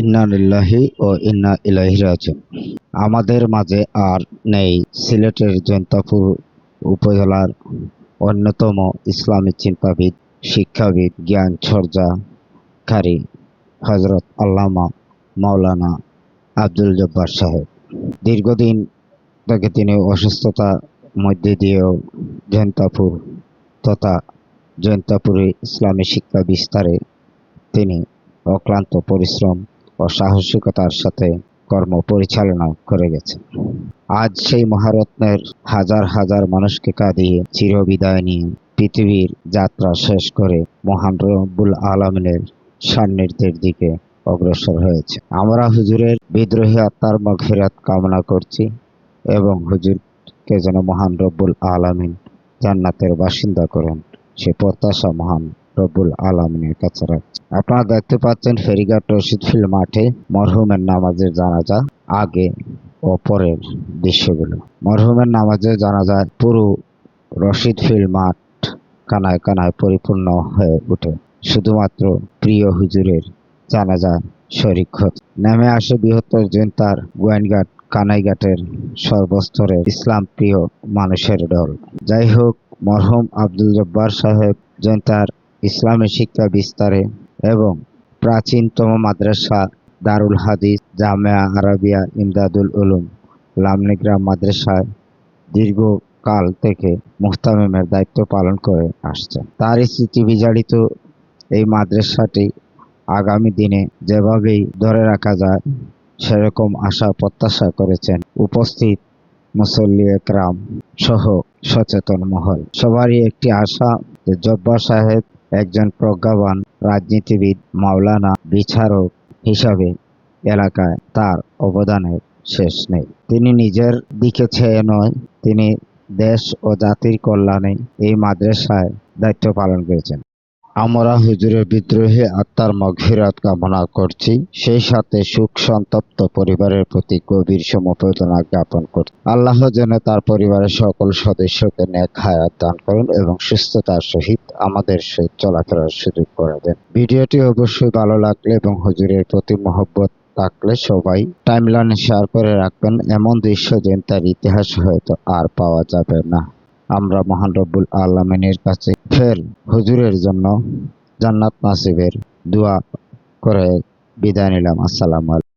ইন্না লিল্লাহি ও ইন্না ইলাইহি রাজিউন। আমাদের মাঝে আর নেই সিলেটের জৈন্তাপুর উপজেলার অন্যতম ইসলামী চিন্তাবিদ, শিক্ষাবিদ, জ্ঞান চর্চাকারী হযরত আল্লামা মাওলানা আব্দুল জব্বার সাহেব। দীর্ঘদিন থেকে তিনি অসুস্থতার মধ্যে দিয়েও জৈন্তাপুর তথা জৈন্তাপুরে ইসলামী শিক্ষা বিস্তারে তিনি অক্লান্ত পরিশ্রম ও সাহসিকতার সাথে কর্ম পরিচালনা করে গেছেন। আজ সেই মহারত্নের হাজার হাজার মানুষকে কাঁদিয়ে চিরবিদায় নিয়ে পৃথিবীর যাত্রা শেষ করে মহান রব্বুল আলামিনের সান্নিধ্যের দিকে অগ্রসর হয়েছে। আমরা হুজুরের বিদ্রোহী আত্মার মাগফিরাত কামনা করছি এবং হুজুরকে যেন মহান রব্বুল আলামিন জান্নাতের বাসিন্দা করেন, সে প্রত্যাশা মহান রব্বুল আলামিনের কাছে রাখছি। আপনারা দেখতে পাচ্ছেন ফেরিঘাট রশিদ ফিল্ড মাঠে মরহুমের নামাজের জানাজা আগে ও পরের দৃশ্যগুলো। মরহুমের নামাজের জানাজায় পুরো রশিদ ফিল্ড মাঠ কানায় কানায় পরিপূর্ণ হয়ে ওঠে। শুধুমাত্র প্রিয় হুজুরের জানাজা শরীক নেমে আসে বৃহত্তর জৈন্তার গোয়াইনঘাট কানাইঘাটের সর্বস্তরের ইসলাম প্রিয় মানুষের দল। যাই হোক, মরহুম আব্দুল জব্বার সাহেব জৈন্তার ইসলামী শিক্ষা বিস্তারে এবং প্রাচীনতম মাদ্রাসা দারুল হাদিস জামিয়া আরাবিয়া ইমদাদুল উলুম লামনিগ্রাম মাদ্রাসায় দীর্ঘকাল থেকে মুহতামিমের দায়িত্ব পালন করে আসছেন। তার স্মৃতি বিজড়িত এই মাদ্রাসাটি আগামী দিনে যেভাবেই ধরে রাখা যায় সেরকম আশা প্রত্যাশা করেছেন উপস্থিত মুসল্লি একরাম সহ সচেতন মহল। সবারই একটি আশা যে জব্বার সাহেব একজন প্রজ্ঞাবান রাজনীতিবিদ, মাওলানা, বিচারক হিসাবে এলাকায় তার অবদানের শেষ নেই। তিনি নিজের দিকে চেয়ে নয়, তিনি দেশ ও জাতির কল্যাণে এই মাদ্রাসায় দায়িত্ব পালন করেছেন। আমরা হুজুরের বিদ্রোহী আত্মার মাগফিরাত কামনা করছি, সেই সাথে শোক সন্তপ্ত পরিবারের প্রতি গভীর সমবেদনা জ্ঞাপন করছি। আল্লাহ যেন তার পরিবারের সকল সদস্যকে নেক হায়াত দান করেন এবং সুস্থতার সহিত আমাদের সহিত চলাফেরার সুযোগ করে দেন। ভিডিওটি অবশ্যই ভালো লাগলে এবং হুজুরের প্রতি মহব্বত থাকলে সবাই টাইমলাইনে শেয়ার করে রাখবেন। এমন দৃশ্য যেন তার ইতিহাস হয়তো আর পাওয়া যাবে না। আমরা মহান রব্বুল আলামিনের কাছে ফের হুজুরের জন্য জান্নাত নাসিবের দোয়া করে বিদায় নিলাম। আসসালামু আলাইকুম।